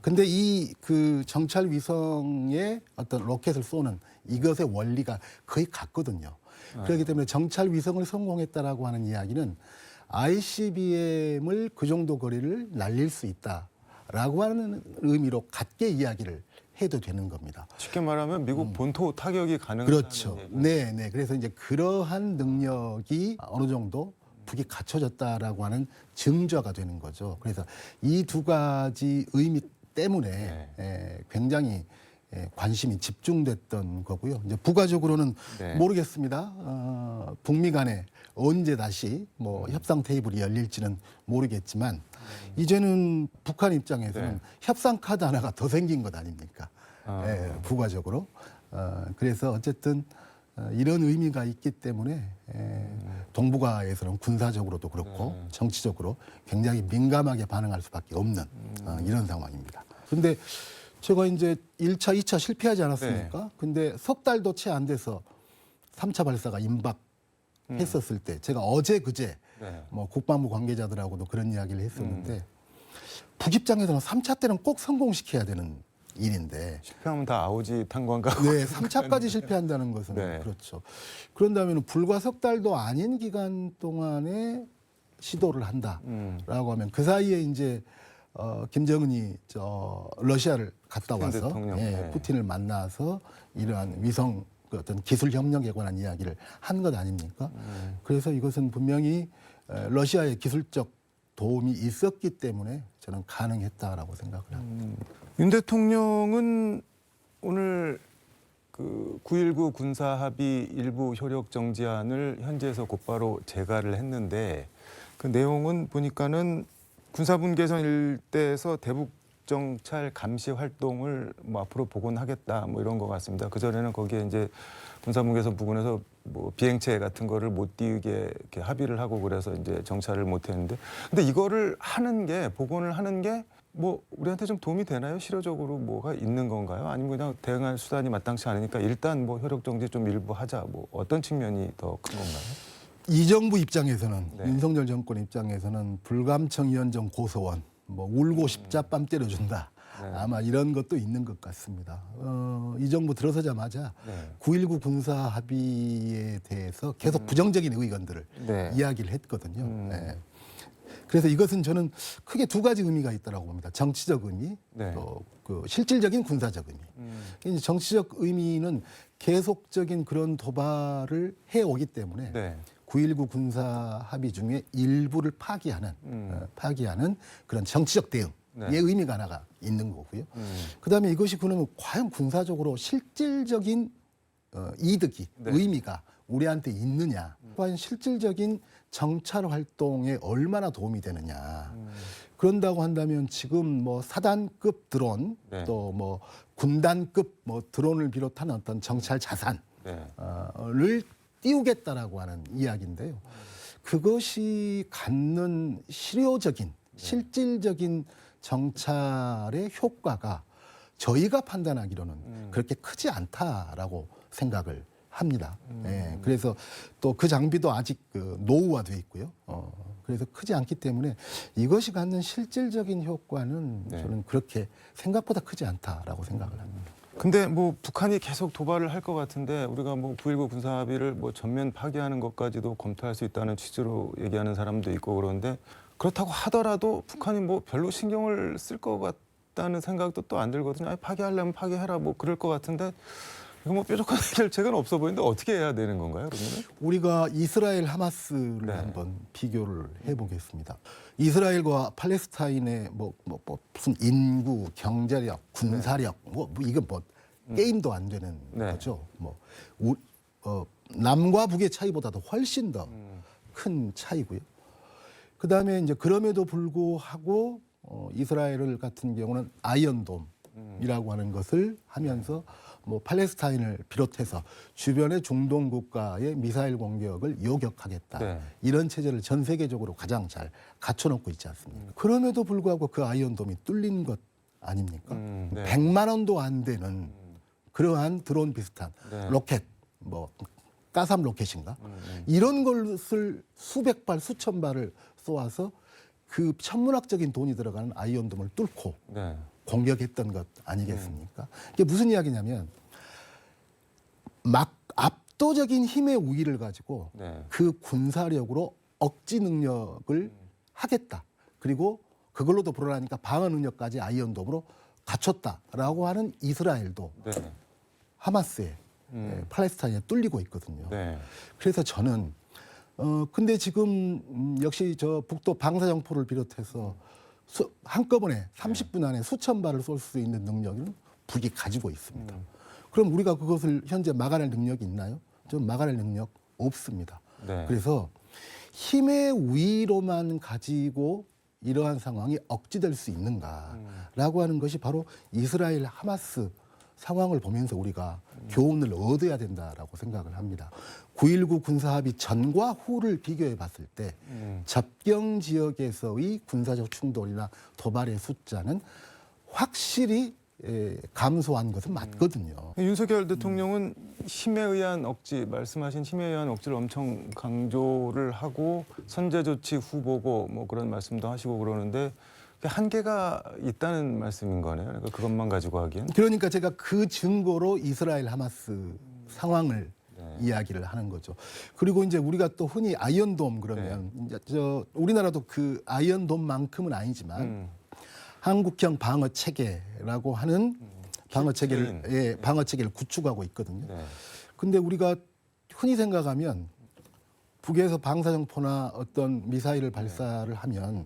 근데 이 그 정찰 위성의 어떤 로켓을 쏘는 이것의 원리가 거의 같거든요. 그렇기 때문에 정찰 위성을 성공했다라고 하는 이야기는 ICBM을 그 정도 거리를 날릴 수 있다라고 하는 의미로 같게 이야기를 해도 되는 겁니다. 쉽게 말하면 미국 본토 타격이 가능한 그렇죠. 네, 네. 그래서 이제 그러한 능력이 어느 정도 북이 갖춰졌다라고 하는 증거가 되는 거죠. 그래서 이 두 가지 의미 때문에 굉장히 관심이 집중됐던 거고요. 이제 부가적으로는 네. 모르겠습니다. 북미 간에 언제 다시 뭐 협상 테이블이 열릴지는 모르겠지만 이제는 북한 입장에서는 네. 협상 카드 하나가 더 생긴 것 아닙니까? 부가적으로. 그래서 어쨌든 이런 의미가 있기 때문에 동북아에서는 군사적으로도 그렇고 정치적으로 굉장히 민감하게 반응할 수밖에 없는 이런 상황입니다. 근데 제가 이제 1차, 2차 실패하지 않았습니까? 네. 근데 석 달도 채 안 돼서 3차 발사가 임박했었을 때 제가 어제 그제 네. 뭐 국방부 관계자들하고도 그런 이야기를 했었는데 북 입장에서는 3차 때는 꼭 성공시켜야 되는 일인데 실패하면 다 아오지 탄광가. 네, 3차까지 실패한다는 것은 네. 그렇죠. 그런다면 불과 석 달도 아닌 기간 동안에 시도를 한다라고 하면 그 사이에 이제 김정은이 러시아를 갔다 푸틴 와서 대통령. 네. 푸틴을 만나서 이러한 위성 그 어떤 기술 협력에 관한 이야기를 한 것 아닙니까? 그래서 이것은 분명히 러시아의 기술적 도움이 있었기 때문에 저는 가능했다라고 생각을 합니다. 윤 대통령은 오늘 그 9.19 군사 합의 일부 효력 정지안을 현지에서 곧바로 재가를 했는데 그 내용은 보니까는 군사분 개선 일대에서 대북 정찰 감시 활동을 뭐 앞으로 복원하겠다 뭐 이런 것 같습니다. 그 전에는 거기에 이제 군사분 개선 부근에서 뭐 비행체 같은 거를 못 띄우게 이렇게 합의를 하고 그래서 이제 정찰을 못 했는데 근데 이거를 하는 게 복원을 하는 게 뭐 우리한테 좀 도움이 되나요? 실효적으로 뭐가 있는 건가요? 아니면 그냥 대응할 수단이 마땅치 않으니까 일단 뭐 효력 정지 좀 일부 하자 뭐 어떤 측면이 더 큰 건가요? 이 정부 입장에서는 네. 윤석열 정권 입장에서는 불감청 위원정 고소원 뭐 울고 싶자 뺨 때려준다. 네. 아마 이런 것도 있는 것 같습니다. 이 정부 들어서자마자 네. 9.19 군사 합의에 대해서 계속 부정적인 의견들을 네. 이야기를 했거든요. 네. 그래서 이것은 저는 크게 두 가지 의미가 있다고 봅니다. 정치적 의미, 네. 또 그 실질적인 군사적 의미. 이제 정치적 의미는 계속적인 그런 도발을 해오기 때문에 네. 9.19 군사 합의 중에 일부를 파기하는 그런 정치적 대응의 네. 의미가 하나가 있는 거고요. 그다음에 이것이 그러면 과연 군사적으로 실질적인 이득이 네. 의미가 우리한테 있느냐, 과연 실질적인 정찰 활동에 얼마나 도움이 되느냐. 그런다고 한다면 지금 뭐 사단급 드론 네. 또 뭐 군단급 뭐 드론을 비롯한 어떤 정찰 자산을 네. 띄우겠다라고 하는 이야기인데요. 그것이 갖는 실효적인 실질적인 정찰의 효과가 저희가 판단하기로는 그렇게 크지 않다라고 생각을 합니다. 예, 그래서 또 그 장비도 아직 그 노후화돼 있고요. 그래서 크지 않기 때문에 이것이 갖는 실질적인 효과는 네. 저는 그렇게 생각보다 크지 않다라고 생각을 합니다. 근데 뭐 북한이 계속 도발을 할 것 같은데 우리가 뭐 9.19 군사 합의를 뭐 전면 파기하는 것까지도 검토할 수 있다는 취지로 얘기하는 사람도 있고 그런데 그렇다고 하더라도 북한이 뭐 별로 신경을 쓸 것 같다는 생각도 또 안 들거든요. 아니, 파기하려면 파기해라 뭐 그럴 것 같은데 이거 뭐 뾰족한 해결책은 없어 보이는데 어떻게 해야 되는 건가요, 그러면? 우리가 이스라엘 하마스를 네. 한번 비교를 해보겠습니다. 이스라엘과 팔레스타인의 무슨 인구, 경제력, 군사력 이건 게임도 안 되는 네. 거죠. 남과 북의 차이보다도 훨씬 더 큰 차이고요. 그다음에 이제 그럼에도 불구하고 이스라엘 같은 경우는 아이언돔이라고 하는 것을 하면서 팔레스타인을 비롯해서 주변의 중동 국가의 미사일 공격을 요격하겠다. 네. 이런 체제를 전 세계적으로 가장 잘 갖춰놓고 있지 않습니까? 그럼에도 불구하고 그 아이언돔이 뚫린 것 아닙니까? 네. 100만 원도 안 되는 그러한 드론 비슷한 네. 로켓, 가삼 로켓인가? 이런 것을 수백 발, 수천 발을 쏘아서 그 천문학적인 돈이 들어가는 아이언돔을 뚫고 네. 공격했던 것 아니겠습니까? 이게 무슨 이야기냐면 압도적인 힘의 우위를 가지고 네. 그 군사력으로 억지 능력을 하겠다. 그리고 그걸로도 불어나니까 방어 능력까지 아이언돔으로 갖췄다라고 하는 이스라엘도 네. 하마스에 팔레스타인에 뚫리고 있거든요. 네. 그래서 저는 근데 지금 역시 저 북도 방사정포를 비롯해서 한꺼번에 30분 안에 수천 발을 쏠 수 있는 능력을 북이 가지고 있습니다. 그럼 우리가 그것을 현재 막아낼 능력이 있나요? 좀 막아낼 능력 없습니다. 네. 그래서 힘의 우위로만 가지고 이러한 상황이 억지될 수 있는가라고 하는 것이 바로 이스라엘 하마스 상황을 보면서 우리가 교훈을 얻어야 된다라고 생각을 합니다. 9.19 군사합의 전과 후를 비교해 봤을 때 접경 지역에서의 군사적 충돌이나 도발의 숫자는 확실히 감소한 것은 맞거든요. 윤석열 대통령은 힘에 의한 억지, 말씀하신 힘에 의한 억지를 엄청 강조를 하고 선제 조치 후보고 그런 말씀도 하시고 그러는데 한계가 있다는 말씀인 거네요. 그러니까 그것만 가지고 하기엔. 그러니까 제가 그 증거로 이스라엘 하마스 상황을 이야기를 하는 거죠. 그리고 이제 우리가 또 흔히 아이언돔 그러면 이제 우리나라도 그 아이언돔만큼은 아니지만 한국형 방어 체계라고 하는 방어 체계를 구축하고 있거든요. 네. 근데 우리가 흔히 생각하면 북에서 방사정포나 어떤 미사일을 발사를 하면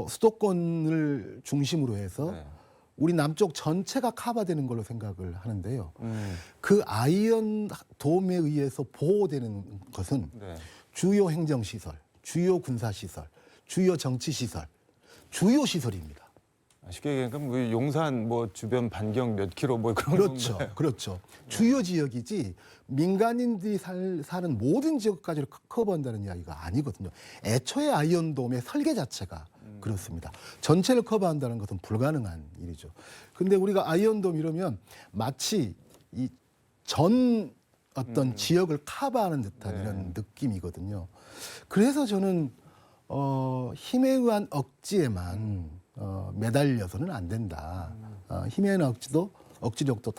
수도권을 중심으로 해서 네. 우리 남쪽 전체가 커버되는 걸로 생각을 하는데요. 그 아이언돔에 의해서 보호되는 것은 네. 주요 행정시설, 주요 군사시설, 주요 정치시설, 주요 시설입니다. 쉽게 얘기하면 용산 주변 반경 몇 킬로 그런 그렇죠. 건가요? 그렇죠. 주요 지역이지 민간인들이 사는 모든 지역까지를 커버한다는 이야기가 아니거든요. 애초에 아이언돔의 설계 자체가 그렇습니다. 전체를 커버한다는 것은 불가능한 일이죠. 근데 우리가 아이언돔 이러면 마치 이 전 어떤 지역을 커버하는 듯한 이런 느낌이거든요. 그래서 저는 힘에 의한 억지에만 매달려서는 안 된다. 힘에 의한 억지력도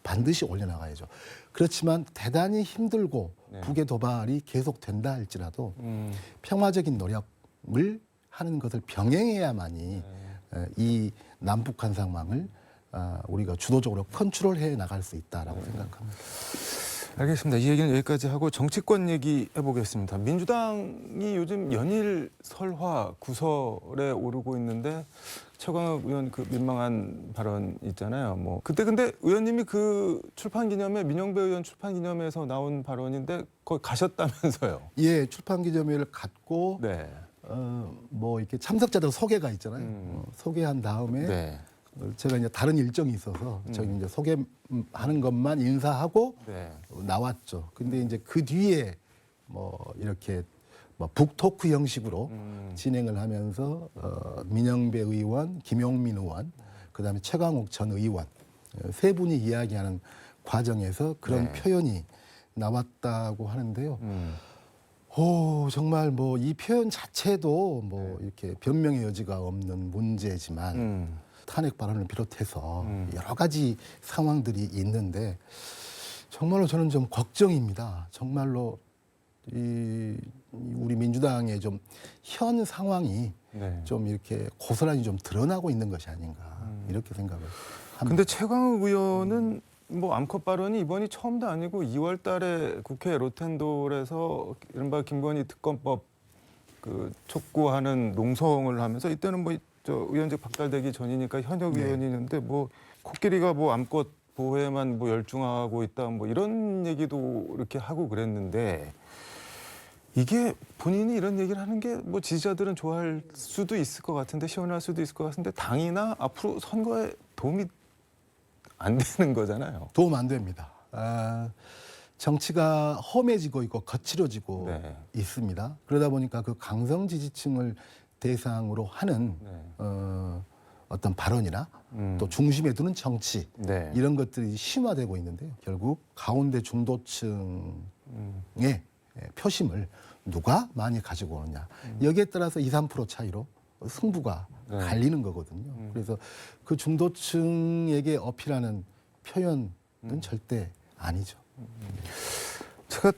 반드시 올려나가야죠. 그렇지만 대단히 힘들고 북의 도발이 계속된다 할지라도 평화적인 노력을 하는 것을 병행해야만이 이 남북한 상황을 우리가 주도적으로 컨트롤해 나갈 수 있다라고 생각합니다. 알겠습니다. 이 얘기는 여기까지 하고 정치권 얘기 해보겠습니다. 민주당이 요즘 연일 설화 구설에 오르고 있는데 최강욱 의원 그 민망한 발언 있잖아요. 그때 근데 의원님이 그 출판 기념회 민영배 의원 출판 기념회에서 나온 발언인데 거기 가셨다면서요? 예, 출판 기념회를 갖고 네. 이렇게 참석자들 소개가 있잖아요. 소개한 다음에 네. 제가 이제 다른 일정이 있어서 저희 이제 소개하는 것만 인사하고 네. 나왔죠. 근데 이제 그 뒤에 이렇게 북토크 형식으로 진행을 하면서 민영배 의원, 김용민 의원, 그다음에 최강욱 전 의원 세 분이 이야기하는 과정에서 그런 표현이 나왔다고 하는데요. 정말 이 표현 자체도 이렇게 변명의 여지가 없는 문제지만 탄핵 발언을 비롯해서 여러 가지 상황들이 있는데 정말로 저는 좀 걱정입니다. 정말로 우리 민주당의 좀 현 상황이 좀 이렇게 고스란히 좀 드러나고 있는 것이 아닌가 이렇게 생각을 합니다. 근데 최강욱 의원은 뭐 암컷 발언이 이번이 처음도 아니고 2월 달에 국회 로텐돌에서 이른바 김건희 특검법 그 촉구하는 농성을 하면서 이때는 뭐 저 의원직 박탈되기 전이니까 현역 네. 의원이는데 뭐 코끼리가 뭐 암컷 보호에만 뭐 열중하고 있다 뭐 이런 얘기도 이렇게 하고 그랬는데 이게 본인이 이런 얘기를 하는 게 뭐 지지자들은 좋아할 수도 있을 것 같은데 시원할 수도 있을 것 같은데 당이나 앞으로 선거에 도움이 안 되는 거잖아요. 도움 안 됩니다. 정치가 험해지고 있고 거칠어지고 네. 있습니다. 그러다 보니까 그 강성 지지층을 대상으로 하는 네. 어떤 발언이나 또 중심에 두는 정치 네. 이런 것들이 심화되고 있는데요. 결국 가운데 중도층의 표심을 누가 많이 가지고 오느냐. 여기에 따라서 2, 3% 차이로 승부가 네. 갈리는 거거든요. 그래서 그 중도층에게 어필하는 표현은 절대 아니죠. 제가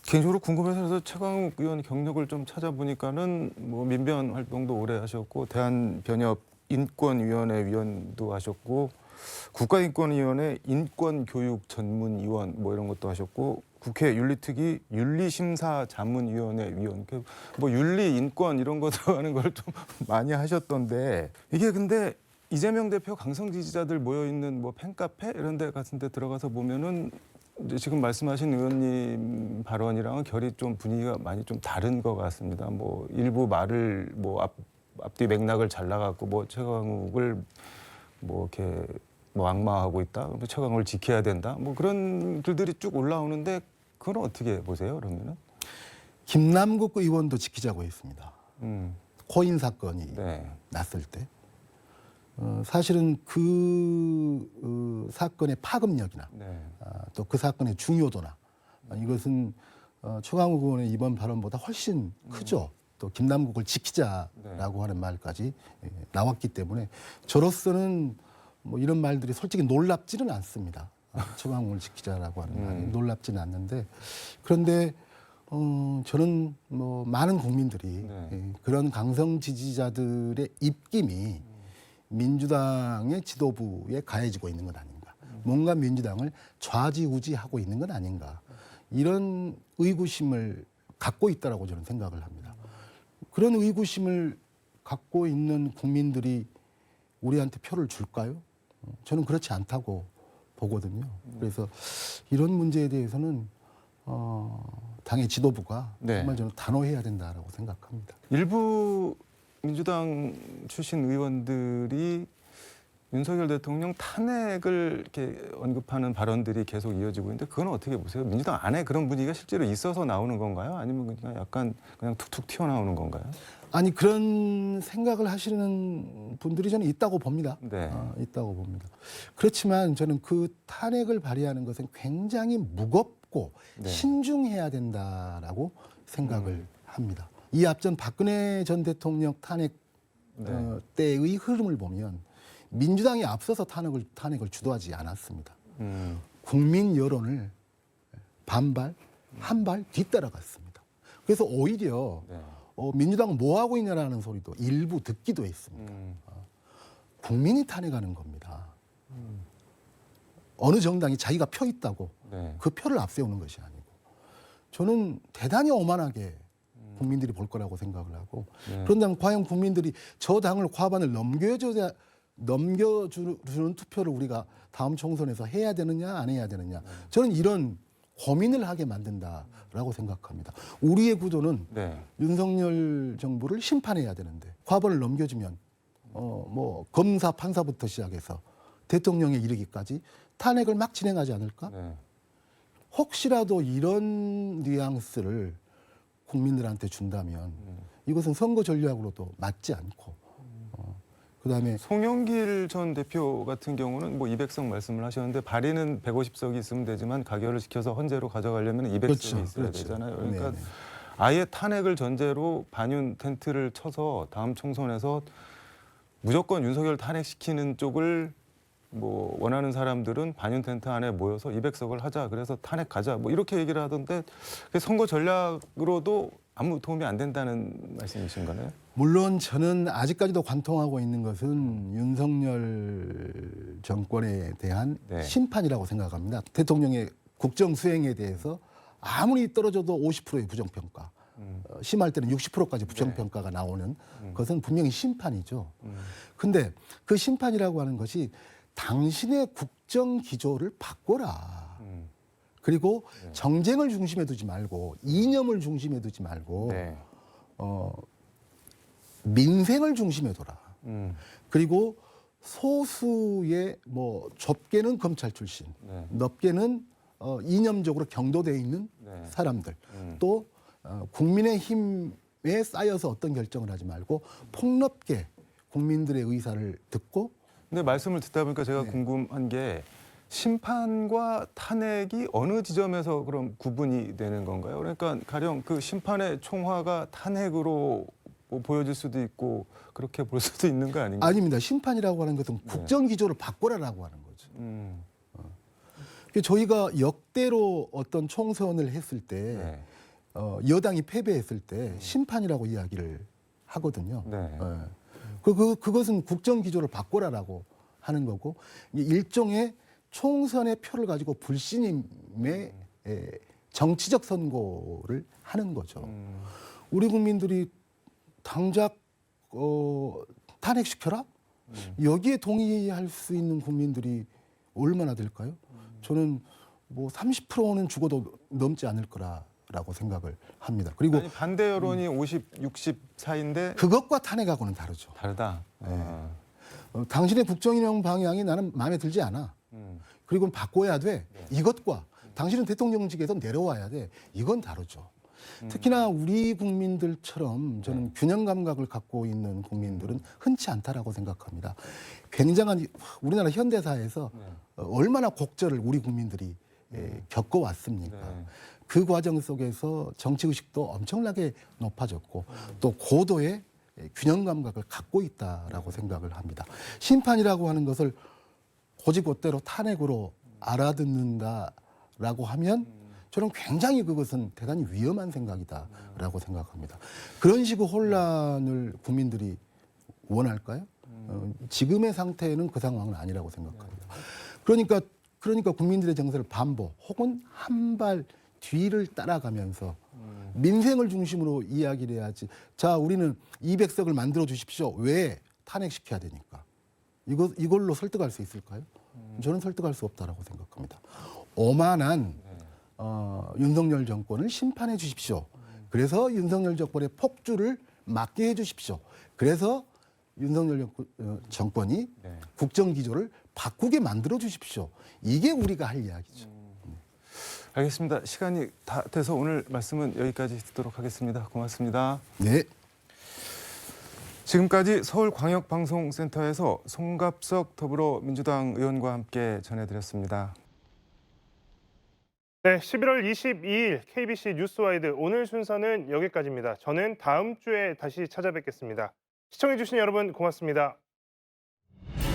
개인적으로 궁금해서 그래서 최강욱 의원 경력을 좀 찾아보니까는 뭐 민변 활동도 오래 하셨고 대한변협 인권위원회 위원도 하셨고 국가인권위원회 인권교육전문위원 뭐 이런 것도 하셨고 국회 윤리특위 윤리심사자문위원회 위원 뭐 윤리 인권 이런 거 들어가는 걸 좀 많이 하셨던데 이게 근데 이재명 대표 강성 지지자들 모여 있는 뭐 팬카페 이런 데 같은 데 들어가서 보면은 이제 지금 말씀하신 의원님 발언이랑은 결이 좀 분위기가 많이 좀 다른 것 같습니다. 뭐 일부 말을 뭐 앞뒤 맥락을 잘라갖고 뭐 최강욱을 뭐 이렇게 뭐 악마하고 있다, 뭐 최강욱을 지켜야 된다, 뭐 그런 글들이 쭉 올라오는데 그건 어떻게 보세요? 그러면은 김남국 의원도 지키자고 했습니다. 코인 사건이 네, 났을 때 사실은 그 사건의 파급력이나 네, 또 그 사건의 중요도나 이것은 최강욱 의원의 이번 발언보다 훨씬 크죠. 또 김남국을 지키자라고 하는 말까지 나왔기 때문에 저로서는 뭐 이런 말들이 솔직히 놀랍지는 않습니다. 최강욱을 지키자라고 하는 말이 놀랍지는 않는데 그런데 저는 뭐 많은 국민들이 네. 그런 강성 지지자들의 입김이 민주당의 지도부에 가해지고 있는 건 아닌가. 뭔가 민주당을 좌지우지하고 있는 건 아닌가. 이런 의구심을 갖고 있다라고 저는 생각을 합니다. 그런 의구심을 갖고 있는 국민들이 우리한테 표를 줄까요? 저는 그렇지 않다고 보거든요. 그래서 이런 문제에 대해서는 당의 지도부가 네. 정말 저는 단호해야 된다라고 생각합니다. 일부 민주당 출신 의원들이 윤석열 대통령 탄핵을 이렇게 언급하는 발언들이 계속 이어지고 있는데 그건 어떻게 보세요? 민주당 안에 그런 분위기가 실제로 있어서 나오는 건가요? 아니면 그냥 약간 그냥 툭툭 튀어나오는 건가요? 아니 그런 생각을 하시는 분들이 저는 있다고 봅니다. 네. 있다고 봅니다. 그렇지만 저는 그 탄핵을 발의하는 것은 굉장히 무겁고 네. 신중해야 된다라고 생각을 합니다. 이 앞전 박근혜 전 대통령 탄핵 네. 때의 흐름을 보면 민주당이 앞서서 탄핵을 주도하지 않았습니다. 국민 여론을 반발, 한 발 뒤따라갔습니다. 그래서 오히려 네. 민주당은 뭐 하고 있냐라는 소리도 일부 듣기도 했습니다. 국민이 탄핵하는 겁니다. 어느 정당이 자기가 표 있다고 네. 그 표를 앞세우는 것이 아니고 저는 대단히 오만하게 국민들이 볼 거라고 생각을 하고 네. 그런다면 과연 국민들이 저 당을 과반을 넘겨주는 투표를 우리가 다음 총선에서 해야 되느냐 안 해야 되느냐 저는 이런 고민을 하게 만든다라고 생각합니다. 우리의 구도는 네. 윤석열 정부를 심판해야 되는데 과반을 넘겨주면 뭐 검사 판사부터 시작해서 대통령에 이르기까지 탄핵을 막 진행하지 않을까? 네. 혹시라도 이런 뉘앙스를 국민들한테 준다면 이것은 선거 전략으로도 맞지 않고 그다음에 송영길 전 대표 같은 경우는 뭐 200석 말씀을 하셨는데 발의는 150석이 있으면 되지만 가결을 시켜서 헌재로 가져가려면 200석이 그렇죠, 있어야 그렇죠. 되잖아요. 그러니까 네네. 아예 탄핵을 전제로 반윤 텐트를 쳐서 다음 총선에서 무조건 윤석열 탄핵시키는 쪽을 뭐 원하는 사람들은 반윤 텐트 안에 모여서 200석을 하자. 그래서 탄핵 가자. 뭐 이렇게 얘기를 하던데 선거 전략으로도 아무 도움이 안 된다는 말씀이신 거네요? 물론 저는 아직까지도 관통하고 있는 것은 윤석열 정권에 대한 네. 심판이라고 생각합니다. 대통령의 국정 수행에 대해서 아무리 떨어져도 50%의 부정평가, 심할 때는 60%까지 부정평가가 나오는 것은 분명히 심판이죠. 근데 그 심판이라고 하는 것이 당신의 국정 기조를 바꿔라. 그리고 정쟁을 중심에 두지 말고 이념을 중심에 두지 말고 네. 민생을 중심에 둬라. 그리고 소수의 뭐 좁게는 검찰 출신, 네. 넓게는 이념적으로 경도되어 있는 네. 사람들, 또 국민의 힘에 쌓여서 어떤 결정을 하지 말고 폭넓게 국민들의 의사를 듣고. 근데 말씀을 듣다 보니까 제가 궁금한 게 심판과 탄핵이 어느 지점에서 그럼 구분이 되는 건가요? 그러니까 가령 그 심판의 총화가 탄핵으로 뭐 보여질 수도 있고 그렇게 볼 수도 있는 거 아닌가요? 아닙니다. 심판이라고 하는 것은 국정 기조를 바꿔라라고 하는 거죠. 저희가 역대로 어떤 총선을 했을 때 네. 여당이 패배했을 때 심판이라고 이야기를 하거든요. 네. 그것은 국정 기조를 바꿔라라고 하는 거고, 일종의 총선의 표를 가지고 불신임의 정치적 선고를 하는 거죠. 우리 국민들이 당장 탄핵시켜라? 여기에 동의할 수 있는 국민들이 얼마나 될까요? 저는 뭐 30%는 죽어도 넘지 않을 거라고 생각을 합니다. 그리고 아니, 반대 여론이 50, 60 사이인데 그것과 탄핵하고는 다르죠. 다르다. 당신의 국정운영 방향이 나는 마음에 들지 않아. 그리고 바꿔야 돼. 이것과 당신은 대통령직에서 내려와야 돼. 이건 다르죠. 특히나 우리 국민들처럼 저는 균형 감각을 갖고 있는 국민들은 흔치 않다라고 생각합니다. 굉장한 우리나라 현대사에서 얼마나 곡절을 우리 국민들이 겪어왔습니까? 그 과정 속에서 정치의식도 엄청나게 높아졌고 또 고도의 균형 감각을 갖고 있다라고 생각을 합니다. 심판이라고 하는 것을 고지곧대로 탄핵으로 알아듣는다라고 하면 저는 굉장히 그것은 대단히 위험한 생각이다라고 생각합니다. 그런 식의 혼란을 국민들이 원할까요? 지금의 상태는 그 상황은 아니라고 생각합니다. 그러니까 국민들의 정서를 반복 혹은 한 발 뒤를 따라가면서 민생을 중심으로 이야기를 해야지. 자, 우리는 200석을 만들어 주십시오. 왜? 탄핵시켜야 되니까. 이걸로 설득할 수 있을까요? 저는 설득할 수 없다라고 생각합니다. 오만한 윤석열 정권을 심판해 주십시오. 그래서 윤석열 정권의 폭주를 막게 해 주십시오. 그래서 윤석열 정권이 국정 기조를 바꾸게 만들어 주십시오. 이게 우리가 할 이야기죠. 알겠습니다. 시간이 다 돼서 오늘 말씀은 여기까지 듣도록 하겠습니다. 고맙습니다. 네. 지금까지 서울광역방송센터에서 송갑석 더불어민주당 의원과 함께 전해드렸습니다. 네, 11월 22일 KBC 뉴스와이드 오늘 순서는 여기까지입니다. 저는 다음 주에 다시 찾아뵙겠습니다. 시청해주신 여러분 고맙습니다.